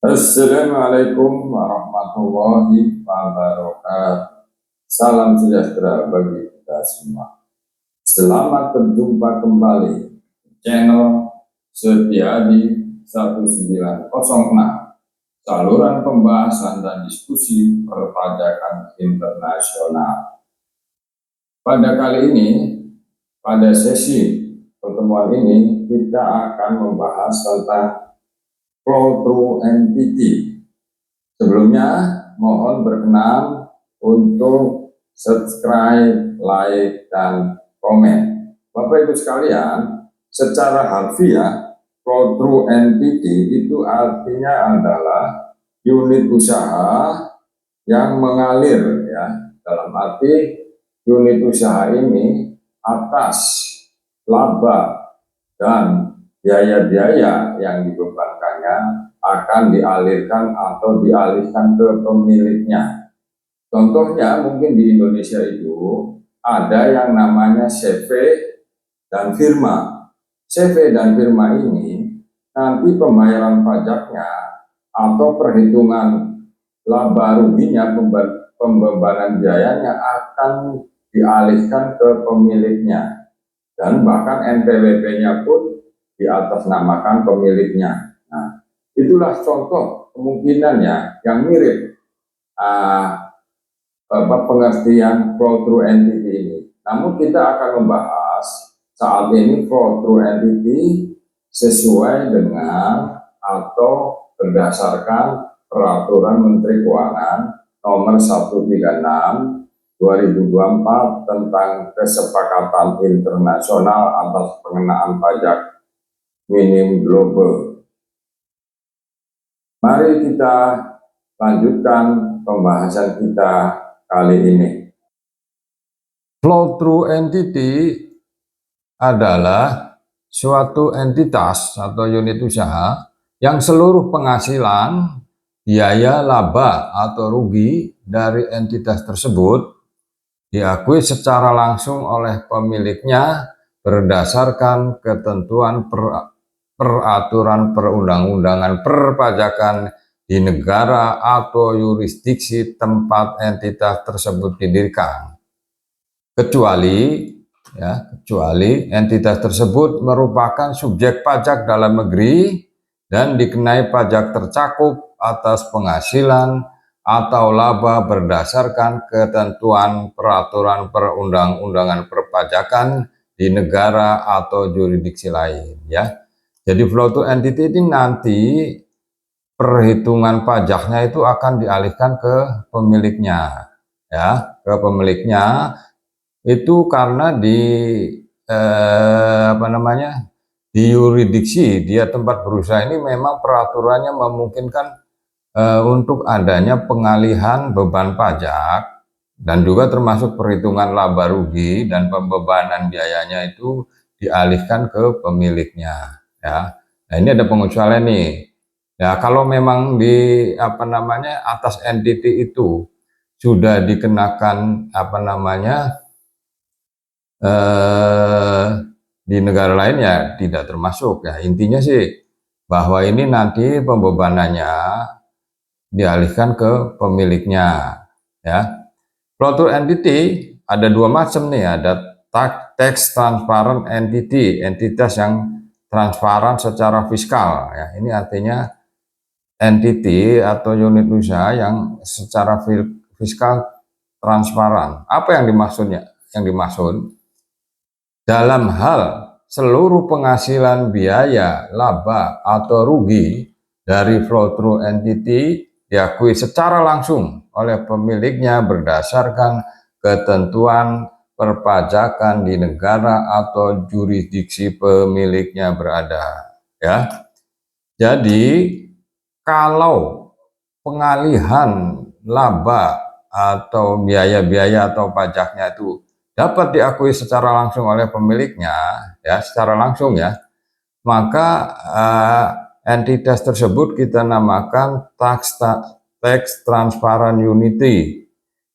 Assalamualaikum warahmatullahi wabarakatuh. Salam sejahtera bagi kita semua. Selamat berjumpa kembali di channel Setiadi 1906, saluran pembahasan dan diskusi perpajakan internasional. Pada kali ini, pada sesi pertemuan ini, kita akan membahas tentang flow through entity. Sebelumnya, mohon berkenan untuk subscribe, like, dan komen. Bapak Ibu sekalian, secara harfiah, flow through entity itu artinya adalah unit usaha yang mengalir, ya. Dalam arti unit usaha ini atas laba dan biaya-biaya yang dibebankannya akan dialirkan atau dialihkan ke pemiliknya. Contohnya mungkin di Indonesia itu ada yang namanya CV dan firma. CV dan firma ini nanti pembayaran pajaknya atau perhitungan laba ruginya, pembebanan biayanya akan dialihkan ke pemiliknya, dan bahkan NPWP-nya pun diatasnamakan pemiliknya. Nah, itulah contoh kemungkinannya yang mirip pengertian flow through entity ini. Namun kita akan membahas saat ini flow through entity sesuai dengan atau berdasarkan Peraturan Menteri Keuangan Nomor 136 2024 tentang kesepakatan internasional atas pengenaan pajak minim global. Mari kita lanjutkan pembahasan kita kali ini. Flow through entity adalah suatu entitas atau unit usaha yang seluruh penghasilan, biaya, laba atau rugi dari entitas tersebut diakui secara langsung oleh pemiliknya berdasarkan ketentuan peraturan perundang-undangan perpajakan di negara atau yurisdiksi tempat entitas tersebut didirikan, kecuali entitas tersebut merupakan subjek pajak dalam negeri dan dikenai pajak tercakup atas penghasilan atau laba berdasarkan ketentuan peraturan perundang-undangan perpajakan di negara atau jurisdiksi lain, ya. Jadi flow through entity ini nanti perhitungan pajaknya itu akan dialihkan ke pemiliknya, ya, ke pemiliknya itu karena di di yurisdiksi dia tempat berusaha ini memang peraturannya memungkinkan untuk adanya pengalihan beban pajak dan juga termasuk perhitungan laba rugi dan pembebanan biayanya itu dialihkan ke pemiliknya, ya. Nah, ini ada pengecualian nih. Ya, kalau memang di atas entity itu sudah dikenakan di negara lain, ya tidak termasuk, ya. Intinya sih bahwa ini nanti pembebanannya dialihkan ke pemiliknya, ya. Flow through entity ada dua macam nih, ada tax transparent entity, entitas yang transparan secara fiskal, ya. Ini artinya entity atau unit usaha yang secara fiskal transparan. Apa yang dimaksudnya? Yang dimaksud dalam hal seluruh penghasilan, biaya, laba atau rugi dari flow through entity diakui secara langsung oleh pemiliknya berdasarkan ketentuan perpajakan di negara atau jurisdiksi pemiliknya berada, ya. Jadi kalau pengalihan laba atau biaya-biaya atau pajaknya itu dapat diakui secara langsung oleh pemiliknya, ya, secara langsung, ya, maka entitas tersebut kita namakan tax transparent unity,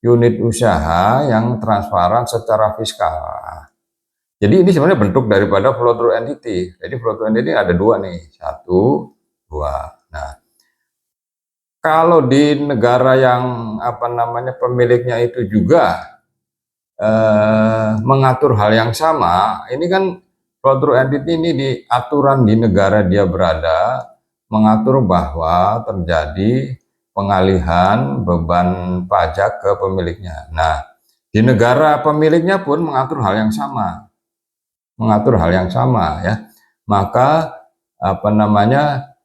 unit usaha yang transparan secara fiskal. Jadi ini sebenarnya bentuk daripada flow through entity. Jadi flow through entity ada dua nih, satu, dua. Nah, Kalau di negara yang pemiliknya itu juga mengatur hal yang sama, ini kan flow through entity ini di aturan di negara dia berada mengatur bahwa terjadi pengalihan beban pajak ke pemiliknya. Nah, di negara pemiliknya pun mengatur hal yang sama, ya. Maka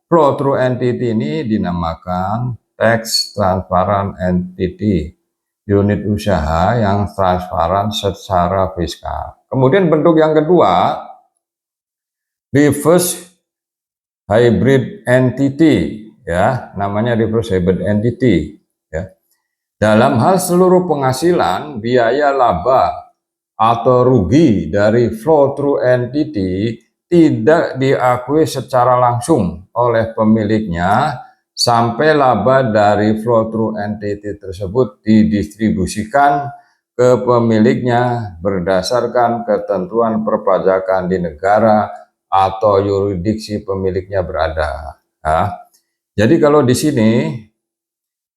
flow through entity ini dinamakan tax transparent entity, unit usaha yang transparan secara fiskal. Kemudian bentuk yang kedua, reverse hybrid entity, ya, namanya reverse hybrid entity, ya. Dalam hal seluruh penghasilan, biaya laba atau rugi dari flow through entity tidak diakui secara langsung oleh pemiliknya sampai laba dari flow through entity tersebut didistribusikan ke pemiliknya berdasarkan ketentuan perpajakan di negara atau yurisdiksi pemiliknya berada. Nah, jadi kalau di sini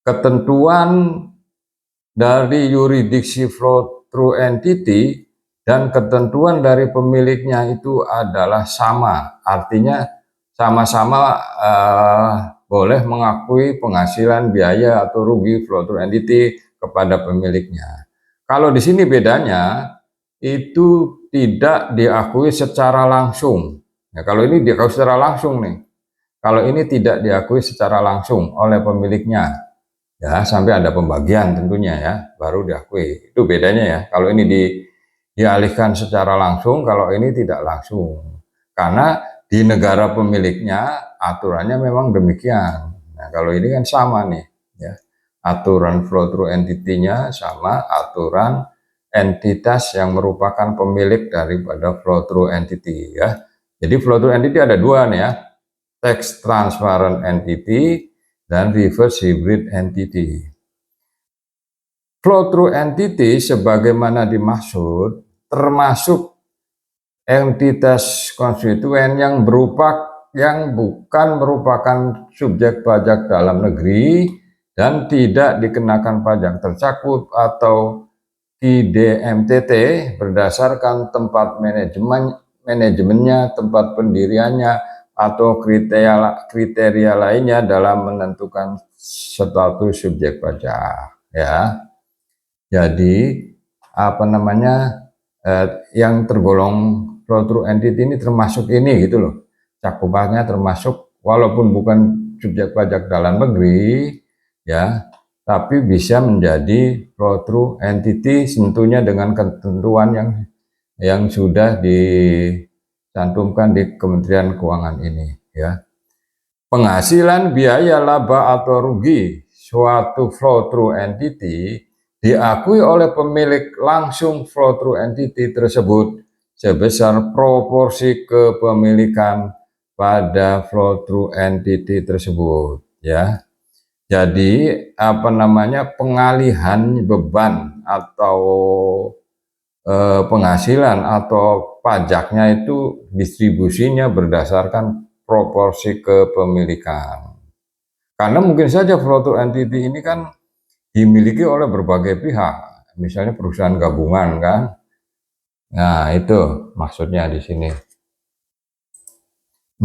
ketentuan dari yurisdiksi flow through entity dan ketentuan dari pemiliknya itu adalah sama, artinya sama-sama boleh mengakui penghasilan, biaya atau rugi flow through entity kepada pemiliknya. Kalau di sini bedanya itu tidak diakui secara langsung. Ya, kalau ini diakui secara langsung nih. Kalau ini tidak diakui secara langsung oleh pemiliknya, ya, sampai ada pembagian tentunya ya, baru diakui. Itu bedanya ya. Kalau ini dialihkan secara langsung, kalau ini tidak langsung. Karena di negara pemiliknya aturannya memang demikian. Nah, kalau ini kan sama nih, ya. Aturan flow through entity-nya sama aturan entitas yang merupakan pemilik daripada flow through entity, ya. Jadi flow through entity ada dua nih ya, tax transparent entity dan reverse hybrid entity. Flow through entity sebagaimana dimaksud termasuk entitas konstituen yang bukan merupakan subjek pajak dalam negeri dan tidak dikenakan pajak tercakup atau IDMTT berdasarkan tempat manajemennya, tempat pendiriannya, atau kriteria lainnya dalam menentukan status subjek pajak, ya. Jadi yang tergolong flow through entity ini termasuk ini gitu loh, cakupannya termasuk walaupun bukan subjek pajak dalam negeri, ya, tapi bisa menjadi flow through entity tentunya dengan ketentuan yang sudah dicantumkan di Kementerian Keuangan ini, ya. Penghasilan, biaya, laba atau rugi suatu flow through entity diakui oleh pemilik langsung flow through entity tersebut sebesar proporsi kepemilikan pada flow through entity tersebut, ya. Jadi pengalihan beban atau penghasilan atau pajaknya itu distribusinya berdasarkan proporsi kepemilikan. Karena mungkin saja flow through entity ini kan dimiliki oleh berbagai pihak, misalnya perusahaan gabungan kan. Nah, itu maksudnya di sini.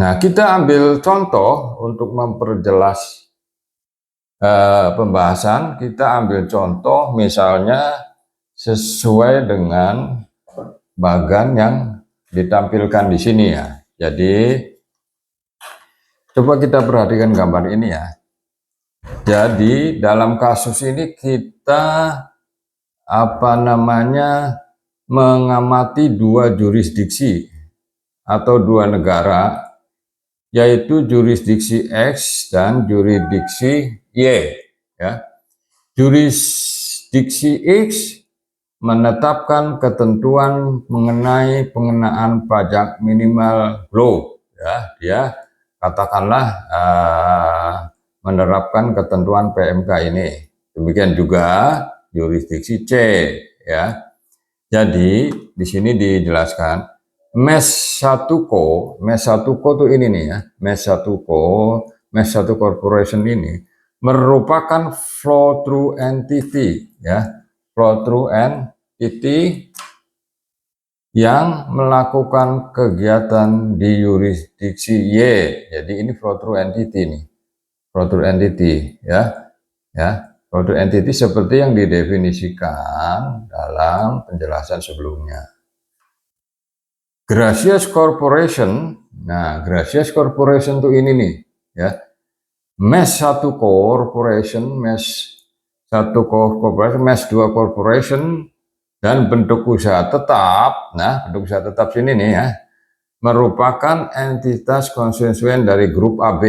Nah, kita ambil contoh untuk memperjelas pembahasan. Kita ambil contoh misalnya sesuai dengan bagan yang ditampilkan di sini ya. Jadi coba kita perhatikan gambar ini ya. Jadi dalam kasus ini kita mengamati dua jurisdiksi atau dua negara, yaitu jurisdiksi X dan jurisdiksi Y, ya. Jurisdiksi X menetapkan ketentuan mengenai pengenaan pajak minimal low, ya. Dia katakanlah menerapkan ketentuan PMK ini. Demikian juga jurisdiksi C, ya. Jadi di sini dijelaskan MES 1 Co itu ini nih ya, MES 1 Corporation ini merupakan flow through entity, ya, flow through entity yang melakukan kegiatan di yurisdiksi Y. Jadi ini flow through entity nih, flow through entity, ya, flow through entity seperti yang didefinisikan dalam penjelasan sebelumnya. Gracious Corporation, nah Gracious Corporation tuh ini nih, ya, MES 1 Corporation, MES 1 Corporation, MES 2 Corporation, dan bentuk usaha tetap. Nah, bentuk usaha tetap sini nih ya, merupakan entitas konstituen dari grup AB,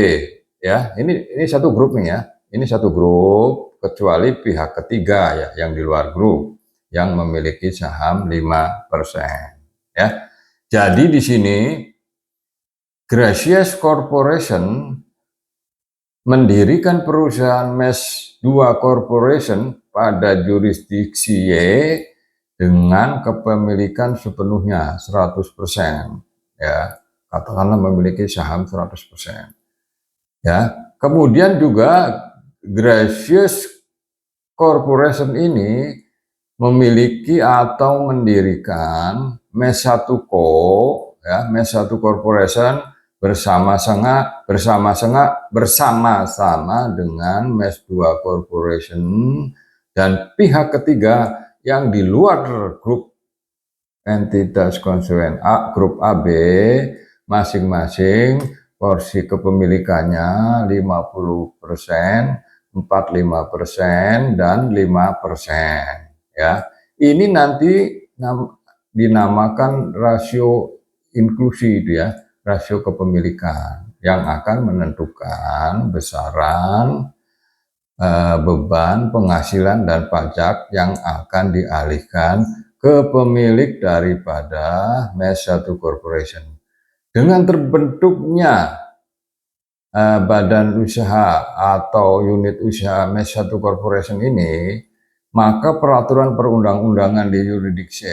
ya. Ini satu grup nih ya. Ini satu grup kecuali pihak ketiga ya, yang di luar grup yang memiliki saham 5%, ya. Jadi di sini Gracious Corporation mendirikan perusahaan MES 2 Corporation pada jurisdiksi Y dengan kepemilikan sepenuhnya 100%, ya, katakanlah memiliki saham 100%, ya. Kemudian juga Gracious Corporation ini memiliki atau mendirikan MES 1 Co, ya, MES 1 Corporation bersama-sama dengan MES 2 Corporation dan pihak ketiga yang di luar grup entitas konstituen A, grup AB, masing-masing porsi kepemilikannya 50%, 45%, dan 5%, ya. Ini nanti dinamakan rasio inklusi, ya, rasio kepemilikan yang akan menentukan besaran beban penghasilan dan pajak yang akan dialihkan ke pemilik daripada MES 1 Corporation. Dengan terbentuknya badan usaha atau unit usaha MES 1 Corporation ini, maka peraturan perundang-undangan di yurisdiksi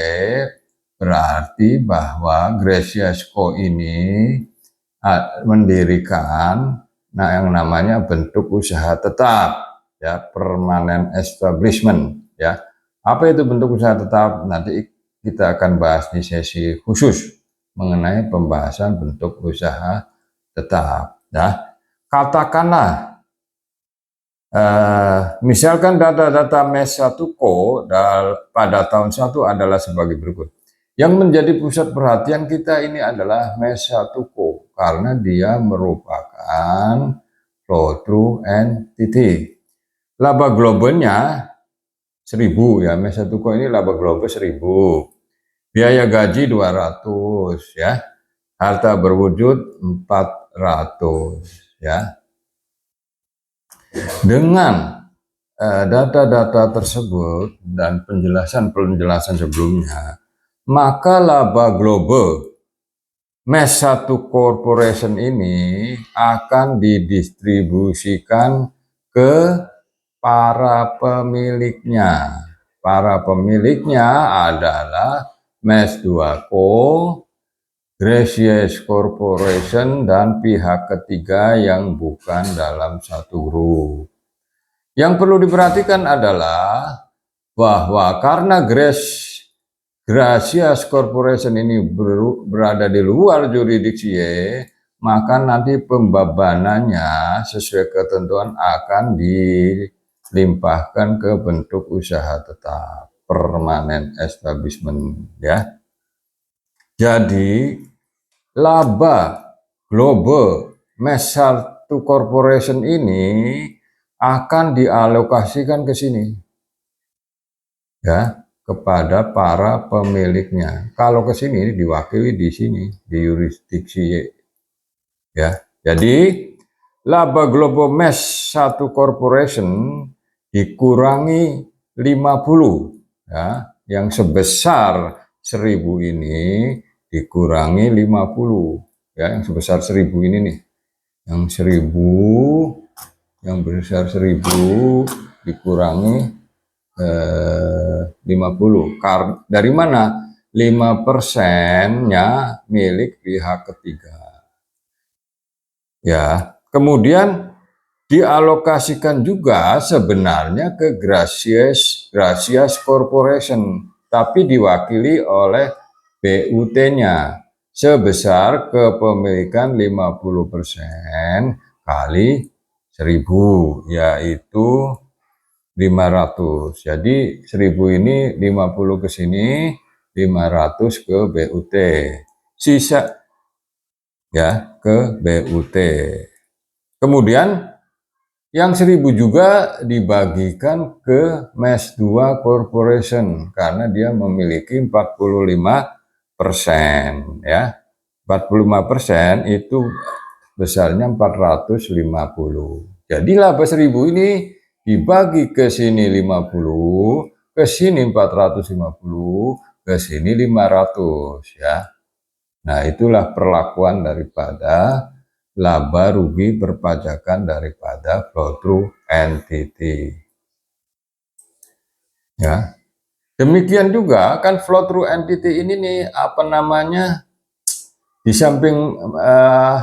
berarti bahwa Gracious Co ini mendirikan yang namanya bentuk usaha tetap, ya, permanent establishment, ya. Apa itu bentuk usaha tetap? Nanti kita akan bahas di sesi khusus mengenai pembahasan bentuk usaha tetap, ya. Katakanlah misalkan data-data MES 1 Co pada tahun 1 adalah sebagai berikut. Yang menjadi pusat perhatian kita ini adalah MES 1 Co karena dia merupakan flow through entity. Laba globalnya 1000, ya. MES 1 Co ini laba global 1000. Biaya gaji 200, ya. Harta berwujud 400, ya. Dengan data-data tersebut dan penjelasan sebelumnya, maka laba global MES 1 Corporation ini akan didistribusikan ke para pemiliknya. Para pemiliknya adalah MES 2 Co, Gracious Corporation, dan pihak ketiga yang bukan dalam satu grup. Yang perlu diperhatikan adalah bahwa karena Gracious Corporation ini berada di luar jurisdiksi Y, maka nanti pembebanannya sesuai ketentuan akan dilimpahkan ke bentuk usaha tetap, permanent establishment, ya. Jadi laba global MES 1 Corporation ini akan dialokasikan ke sini, ya, kepada para pemiliknya. Kalau ke sini diwakili di sini di yurisdiksi Y, ya. Jadi laba global MES 1 Corporation dikurangi 50, ya, yang sebesar 1000 ini dikurangi 50, ya, yang sebesar 1000 ini nih, yang 1000, yang besar 1000 dikurangi 50. Dari mana? 5%-nya milik pihak ketiga, ya. Kemudian dialokasikan juga sebenarnya ke Gracias Corporation, tapi diwakili oleh BUT-nya sebesar kepemilikan 50% kali 1000, yaitu 500. Jadi 1000 ini 50 ke sini, 500 ke BUT. Sisa ya ke BUT. Kemudian yang 1000 juga dibagikan ke MES 2 Corporation karena dia memiliki 45% ya. 45% itu besarnya 450. Jadi laba 1000 ini dibagi ke sini 50, ke sini 450, ke sini 500 ya. Nah, itulah perlakuan daripada laba rugi perpajakan daripada flow through entity. Ya. Demikian juga kan flow through entity ini nih apa namanya? Di samping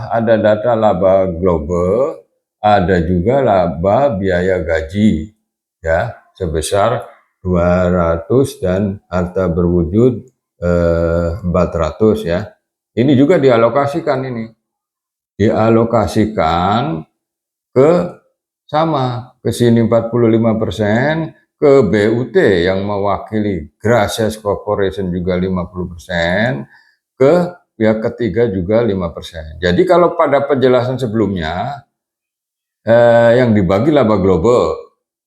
ada data laba global, ada juga laba biaya gaji ya sebesar 200 dan harta berwujud 400 ya. Ini juga dialokasikan ini. Dialokasikan ke sama, ke sini 45%, ke BUT yang mewakili Gracias Corporation juga 50%, ke pihak ketiga juga 5%. Jadi kalau pada penjelasan sebelumnya yang dibagi laba global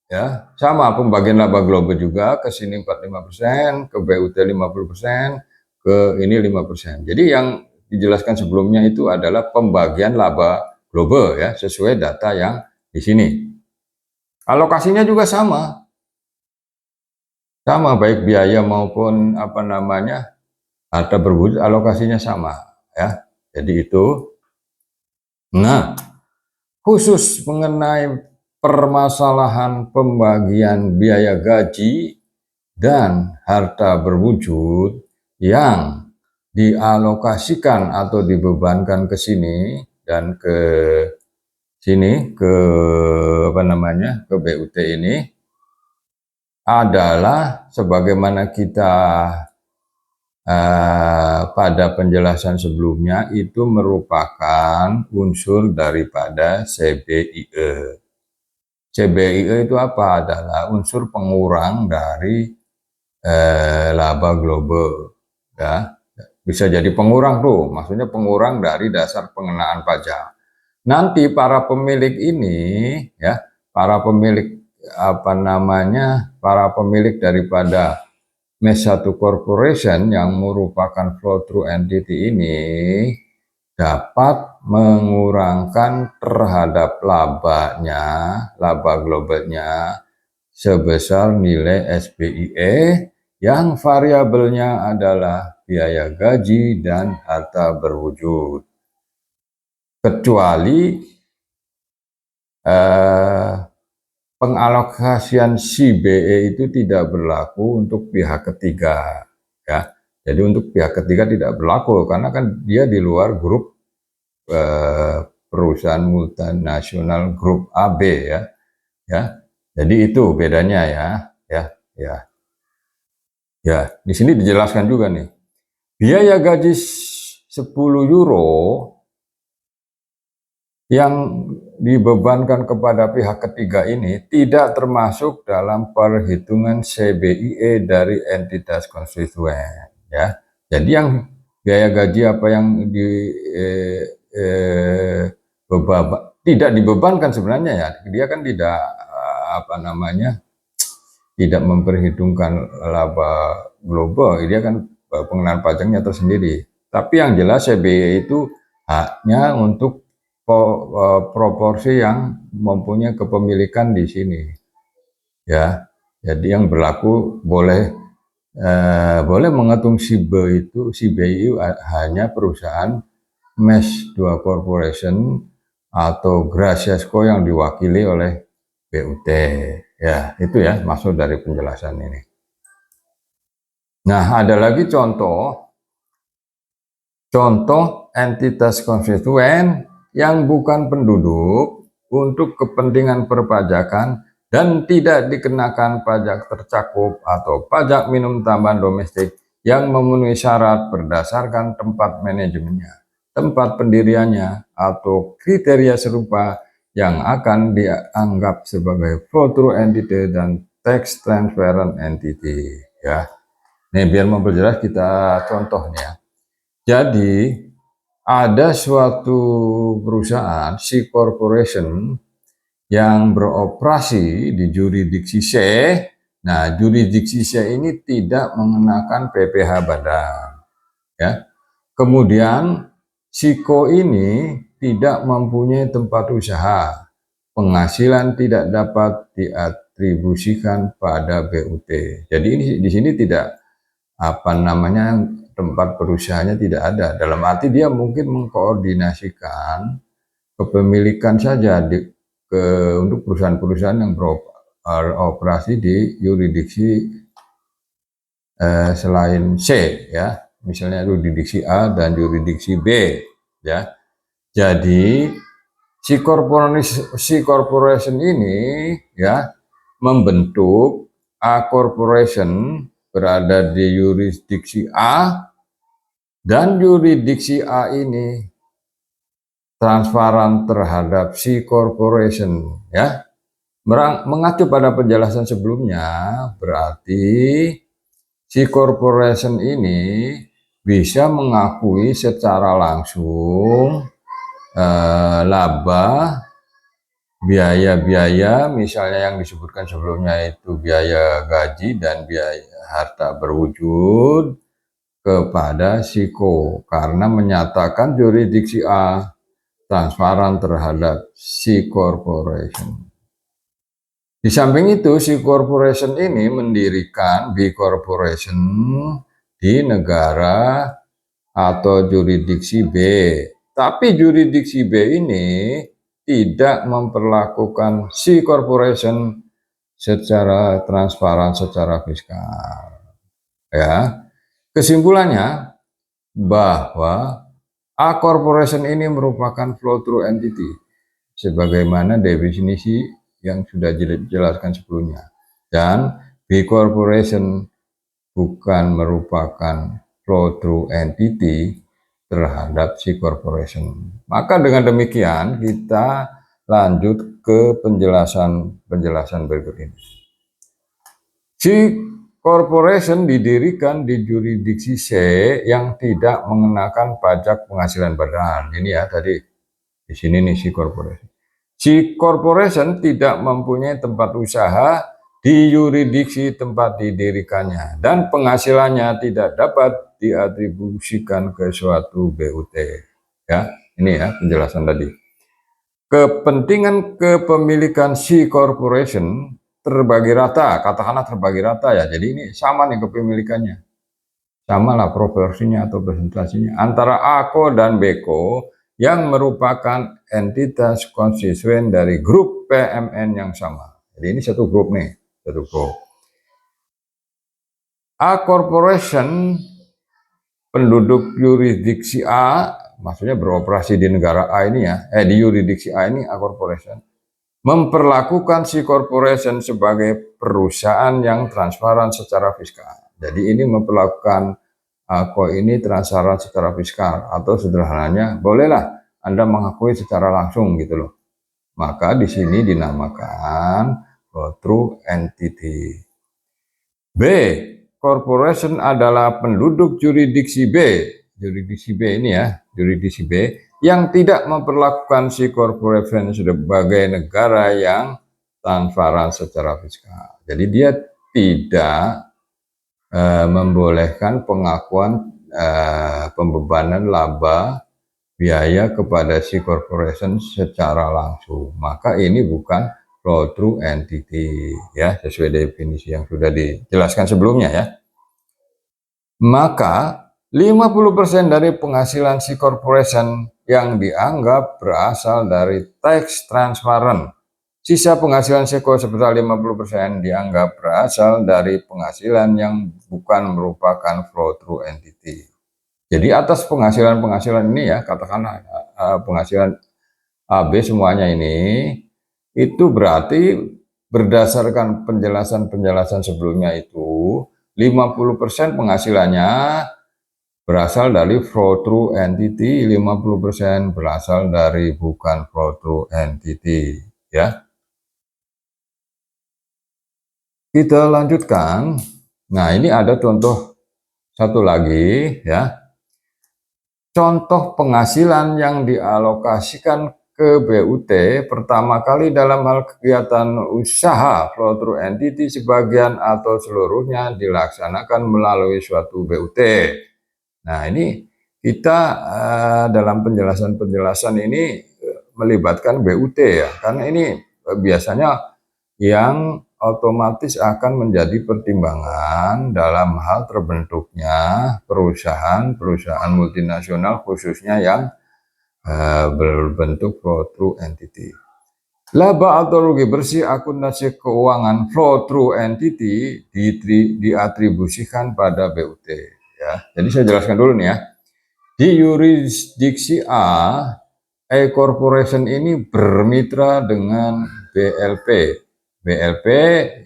ya, sama pembagian laba global juga ke sini 45%, ke BUT 50%, ke ini 5%. Jadi yang dijelaskan sebelumnya itu adalah pembagian laba global ya, sesuai data yang di sini. Alokasinya juga sama. Sama baik biaya maupun apa namanya harta berwujud alokasinya sama ya. Jadi itu. Nah, khusus mengenai permasalahan pembagian biaya gaji dan harta berwujud yang dialokasikan atau dibebankan ke sini dan ke sini ke apa namanya ke BUT ini adalah sebagaimana kita pada penjelasan sebelumnya itu merupakan unsur daripada CBIE. CBIE itu apa? Adalah unsur pengurang dari laba global. Ya, bisa jadi pengurang tuh, maksudnya pengurang dari dasar pengenaan pajak. Nanti para pemilik ini, ya, para pemilik apa namanya, para pemilik daripada MES 1 Corporation yang merupakan flow through entity ini dapat mengurangkan terhadap labanya, laba globalnya sebesar nilai SBIE yang variabelnya adalah biaya gaji dan harta berwujud. Kecuali pengalokasian CBE itu tidak berlaku untuk pihak ketiga ya. Jadi untuk pihak ketiga tidak berlaku karena kan dia di luar grup perusahaan multinasional grup AB ya. Ya. Jadi itu bedanya ya. Di sini dijelaskan juga nih. Biaya gaji 10 euro yang dibebankan kepada pihak ketiga ini tidak termasuk dalam perhitungan CBIE dari entitas konstituen ya. Jadi yang biaya gaji apa yang tidak dibebankan sebenarnya ya, dia kan tidak apa namanya tidak memperhitungkan laba global, dia kan pengenaan pajaknya tersendiri. Tapi yang jelas CBIE itu hanya untuk proporsi yang mempunyai kepemilikan di sini ya. Jadi yang berlaku boleh menghitung CBIE hanya perusahaan MES 2 Corporation atau Gracias Co yang diwakili oleh BUT ya. Itu ya maksud dari penjelasan ini. Nah, ada lagi contoh entitas konstituen yang bukan penduduk untuk kepentingan perpajakan dan tidak dikenakan pajak tercakup atau pajak minimum tambahan domestik yang memenuhi syarat berdasarkan tempat manajemennya, tempat pendiriannya, atau kriteria serupa yang akan dianggap sebagai flow-through entity dan tax transparent entity. Ya, nih biar memperjelas kita contohnya. Jadi ada suatu perusahaan C corporation yang beroperasi di jurisdiksi C. Nah, jurisdiksi C ini tidak mengenakan PPh badan. Ya. Kemudian SIKO ini tidak mempunyai tempat usaha. Penghasilan tidak dapat diatribusikan pada BUT. Jadi ini di sini tidak tempat perusahaannya tidak ada. Dalam arti dia mungkin mengkoordinasikan kepemilikan saja untuk perusahaan-perusahaan yang beroperasi di yurisdiksi selain C, ya, misalnya yurisdiksi A dan yurisdiksi B, ya. Jadi si corporation ini, ya, membentuk A corporation berada di yurisdiksi A, dan yurisdiksi A ini transparan terhadap C corporation, ya. Mengacu pada penjelasan sebelumnya, berarti C corporation ini bisa mengakui secara langsung laba, biaya-biaya, misalnya yang disebutkan sebelumnya itu biaya gaji dan biaya harta berwujud kepada SIKO karena menyatakan jurisdiksi A transparan terhadap C corporation. Di samping itu, C corporation ini mendirikan B corporation di negara atau jurisdiksi B. Tapi jurisdiksi B ini tidak memperlakukan C corporation secara transparan secara fiskal. Ya. Kesimpulannya bahwa A corporation ini merupakan flow-through entity sebagaimana definisi yang sudah dijelaskan sebelumnya, dan B corporation bukan merupakan flow-through entity terhadap C corporation. Maka dengan demikian kita lanjut ke penjelasan berikut ini. C corporation didirikan di jurisdiksi C yang tidak mengenakan pajak penghasilan badan. Ini ya tadi di sini nih C corporation. C corporation tidak mempunyai tempat usaha di yurisdiksi tempat didirikannya dan penghasilannya tidak dapat diatribusikan ke suatu BUT. Ya, ini ya penjelasan tadi. Kepentingan kepemilikan C corporation terbagi rata, katakanlah terbagi rata ya. Jadi ini sama nih kepemilikannya. Sama lah proporsinya atau presentasinya antara AKO dan BEKO yang merupakan entitas konstituen dari grup PMN yang sama. Jadi ini satu grup nih. A corporation penduduk yurisdiksi A, maksudnya beroperasi di negara A ini ya, di yurisdiksi A ini A corporation, memperlakukan C corporation sebagai perusahaan yang transparan secara fiskal. Jadi ini memperlakukan AKO ini transparan secara fiskal, atau sederhananya bolehlah Anda mengakui secara langsung gitu loh. Maka di sini dinamakan flow-through entity. B corporation adalah penduduk jurisdiksi B. Jurisdiksi B ini ya, jurisdiksi B yang tidak memperlakukan C corporation sebagai negara yang transparan secara fiskal. Jadi dia tidak membolehkan pengakuan pembebanan laba biaya kepada C corporation secara langsung. Maka ini bukan flow-through entity ya, sesuai definisi yang sudah dijelaskan sebelumnya ya. Maka 50% dari penghasilan C corporation yang dianggap berasal dari tax transparent. Sisa penghasilan SEKO sebesar 50% dianggap berasal dari penghasilan yang bukan merupakan flow-through entity. Jadi atas penghasilan ini ya, katakanlah penghasilan AB semuanya ini itu berarti berdasarkan penjelasan-penjelasan sebelumnya itu 50% penghasilannya berasal dari flow through entity, 50% berasal dari bukan flow through entity, ya. Kita lanjutkan. Nah, ini ada contoh satu lagi, ya. Contoh penghasilan yang dialokasikan ke BUT pertama kali dalam hal kegiatan usaha flow through entity sebagian atau seluruhnya dilaksanakan melalui suatu BUT. Nah, ini kita dalam penjelasan-penjelasan ini melibatkan BUT ya, karena ini biasanya yang otomatis akan menjadi pertimbangan dalam hal terbentuknya perusahaan multinasional khususnya yang berbentuk flow through entity. Laba atau rugi bersih akuntansi keuangan flow through entity diatribusikan pada BUT. Ya, jadi saya jelaskan dulu nih ya. Di yurisdiksi A corporation ini bermitra dengan BLP. BLP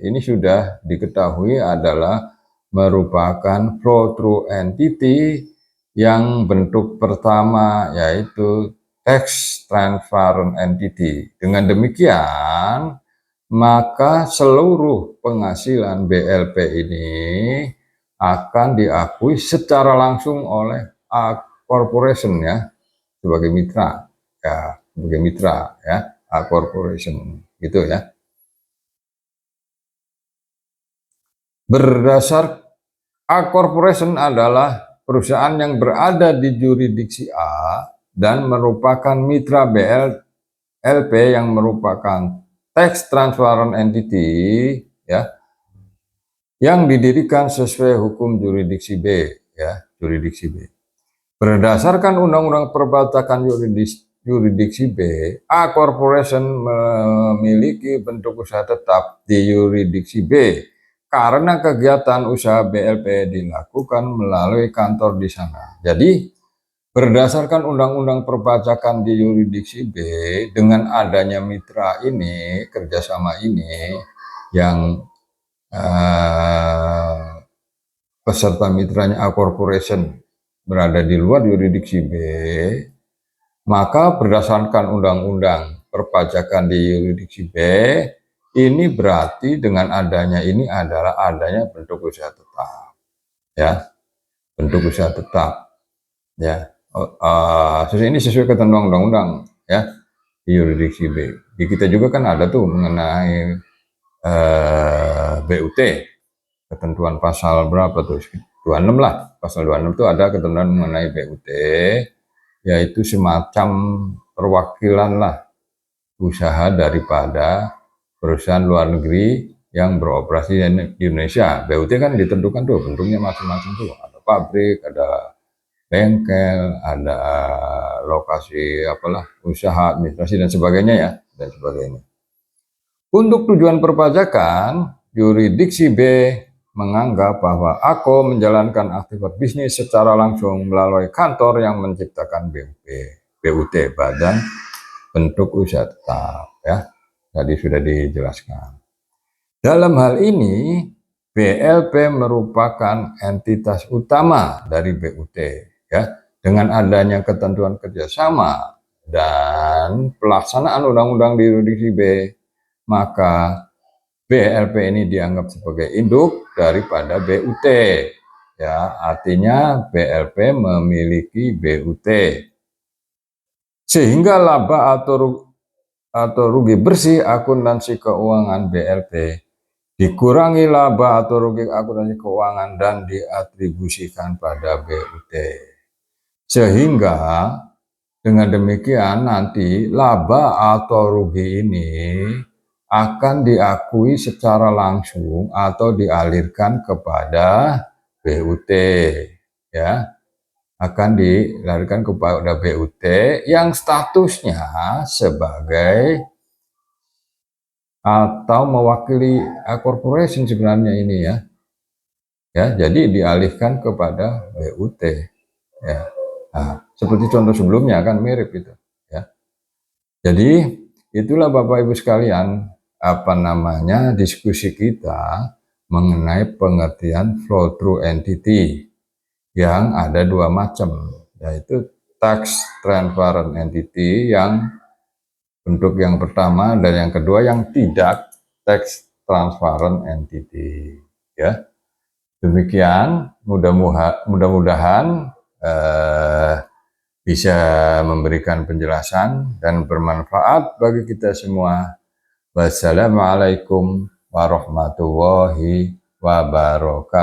ini sudah diketahui adalah merupakan flow through entity yang bentuk pertama yaitu tax transparent entity. Dengan demikian, maka seluruh penghasilan BLP ini akan diakui secara langsung oleh A corporation ya, sebagai mitra ya, A corporation gitu ya. Berdasar A corporation adalah perusahaan yang berada di jurisdiksi A dan merupakan mitra BLP yang merupakan tax transparent entity ya, yang didirikan sesuai hukum jurisdiksi B ya, jurisdiksi B. Berdasarkan Undang-Undang Perpajakan Yurisdiksi B, A Corporation memiliki bentuk usaha tetap di yurisdiksi B karena kegiatan usaha BLP dilakukan melalui kantor di sana. Jadi, berdasarkan Undang-Undang Perpajakan di yurisdiksi B, dengan adanya mitra ini, kerjasama ini, yang peserta mitranya A Corporation berada di luar yurisdiksi B, maka berdasarkan undang-undang perpajakan di yurisdiksi B, ini berarti dengan adanya ini adalah adanya bentuk usaha tetap, ya, bentuk usaha tetap, ya. Ini sesuai ketentuan undang-undang, ya, di yurisdiksi B. Di kita juga kan ada tuh mengenai BUT, ketentuan pasal berapa tuh? 26 lah, pasal 26 itu ada ketentuan mengenai BUT, yaitu semacam perwakilan lah usaha daripada perusahaan luar negeri yang beroperasi di Indonesia. BUT kan ditentukan tuh bentuknya macam-macam tuh, ada pabrik, ada bengkel, ada lokasi apalah usaha administrasi dan sebagainya ya, dan sebagainya. Untuk tujuan perpajakan, yurisdiksi B menganggap bahwa AKO menjalankan aktivitas bisnis secara langsung melalui kantor yang menciptakan BUT, Badan Bentuk Usaha Tetap, ya. Tadi sudah dijelaskan. Dalam hal ini, BLP merupakan entitas utama dari BUT, ya. Dengan adanya ketentuan kerjasama dan pelaksanaan undang-undang di yurisdiksi B, maka BLP ini dianggap sebagai induk daripada BUT. Ya, artinya BLP memiliki BUT. Sehingga laba atau rugi bersih akuntansi keuangan BLP dikurangi laba atau rugi akuntansi keuangan dan diatribusikan pada BUT. Sehingga dengan demikian nanti laba atau rugi ini akan diakui secara langsung atau dialirkan kepada BUT, ya, akan dialirkan kepada BUT yang statusnya sebagai atau mewakili A corporation sebenarnya ini ya, jadi dialihkan kepada BUT, ya. Nah, seperti contoh sebelumnya kan mirip itu, ya. Jadi itulah Bapak Ibu sekalian, diskusi kita mengenai pengertian flow through entity yang ada dua macam, yaitu tax transparent entity yang bentuk yang pertama dan yang kedua yang tidak tax transparent entity. Ya, demikian mudah-mudahan bisa memberikan penjelasan dan bermanfaat bagi kita semua. Wassalamualaikum warahmatullahi wabarakatuh.